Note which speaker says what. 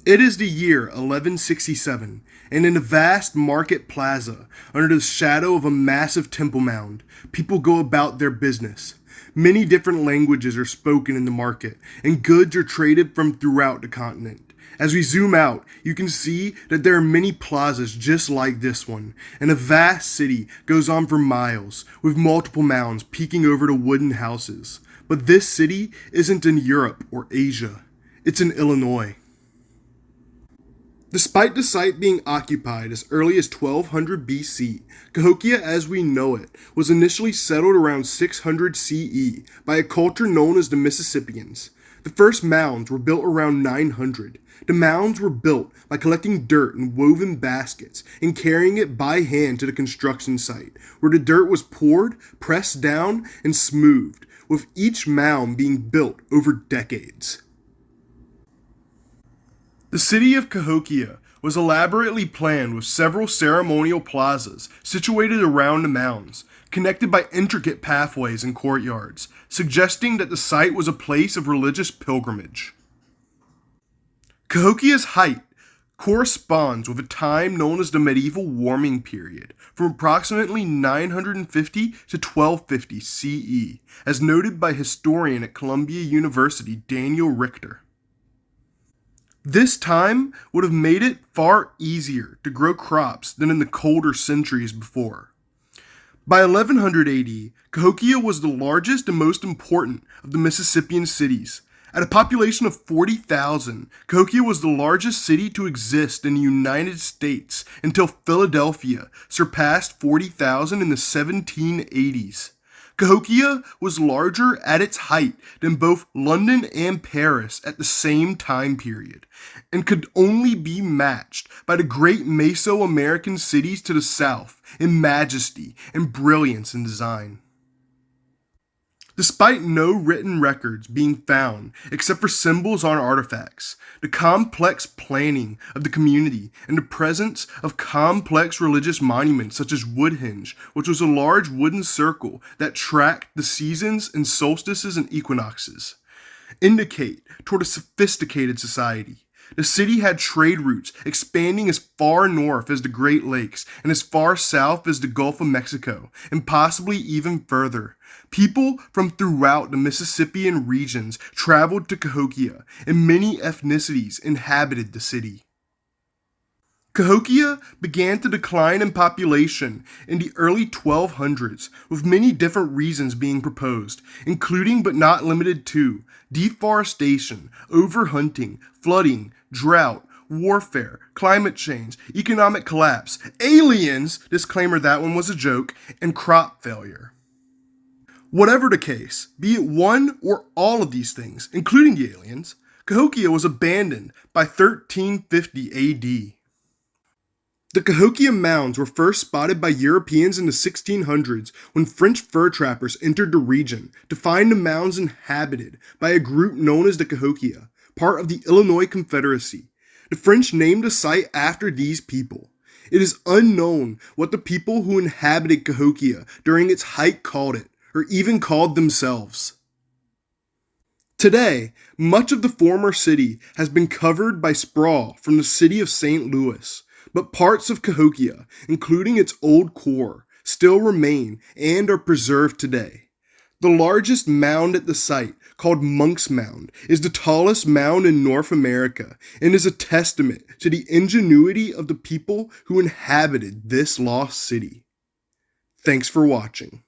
Speaker 1: It is the year 1167, and in a vast market plaza, under the shadow of a massive temple mound, people go about their business. Many different languages are spoken in the market, and goods are traded from throughout the continent. As we zoom out, you can see that there are many plazas just like this one, and a vast city goes on for miles, with multiple mounds peeking over the wooden houses. But this city isn't in Europe or Asia, it's in Illinois. Despite the site being occupied as early as 1200 BC, Cahokia as we know it was initially settled around 600 CE by a culture known as the Mississippians. The first mounds were built around 900. The mounds were built by collecting dirt in woven baskets and carrying it by hand to the construction site, where the dirt was poured, pressed down, and smoothed, with each mound being built over decades. The city of Cahokia was elaborately planned with several ceremonial plazas situated around the mounds, connected by intricate pathways and courtyards, suggesting that the site was a place of religious pilgrimage. Cahokia's height corresponds with a time known as the medieval warming period, from approximately 950 to 1250 CE, as noted by historian at Columbia University Daniel Richter. This time would have made it far easier to grow crops than in the colder centuries before. By 1100 AD, Cahokia was the largest and most important of the Mississippian cities. At a population of 40,000, Cahokia was the largest city to exist in the United States until Philadelphia surpassed 40,000 in the 1780s. Cahokia was larger at its height than both London and Paris at the same time period, and could only be matched by the great Mesoamerican cities to the south in majesty and brilliance in design. Despite no written records being found except for symbols on artifacts, the complex planning of the community and the presence of complex religious monuments such as Woodhenge, which was a large wooden circle that tracked the seasons and solstices and equinoxes, indicate toward a sophisticated society. The city had trade routes expanding as far north as the Great Lakes and as far south as the Gulf of Mexico, and possibly even further. People from throughout the Mississippian regions traveled to Cahokia, and many ethnicities inhabited the city. Cahokia began to decline in population in the early 1200s, with many different reasons being proposed, including but not limited to deforestation, overhunting, flooding, drought, warfare, climate change, economic collapse, aliens, disclaimer that one was a joke, and crop failure. Whatever the case, be it one or all of these things, including the aliens, Cahokia was abandoned by 1350 AD. The Cahokia mounds were first spotted by Europeans in the 1600s when French fur trappers entered the region to find the mounds inhabited by a group known as the Cahokia, part of the Illinois Confederacy. The French named the site after these people. It is unknown what the people who inhabited Cahokia during its height called it, or even called themselves. Today, much of the former city has been covered by sprawl from the city of St. Louis, but parts of Cahokia, including its old core, still remain and are preserved today. The largest mound at the site, called Monk's Mound, is the tallest mound in North America and is a testament to the ingenuity of the people who inhabited this lost city. Thanks for watching.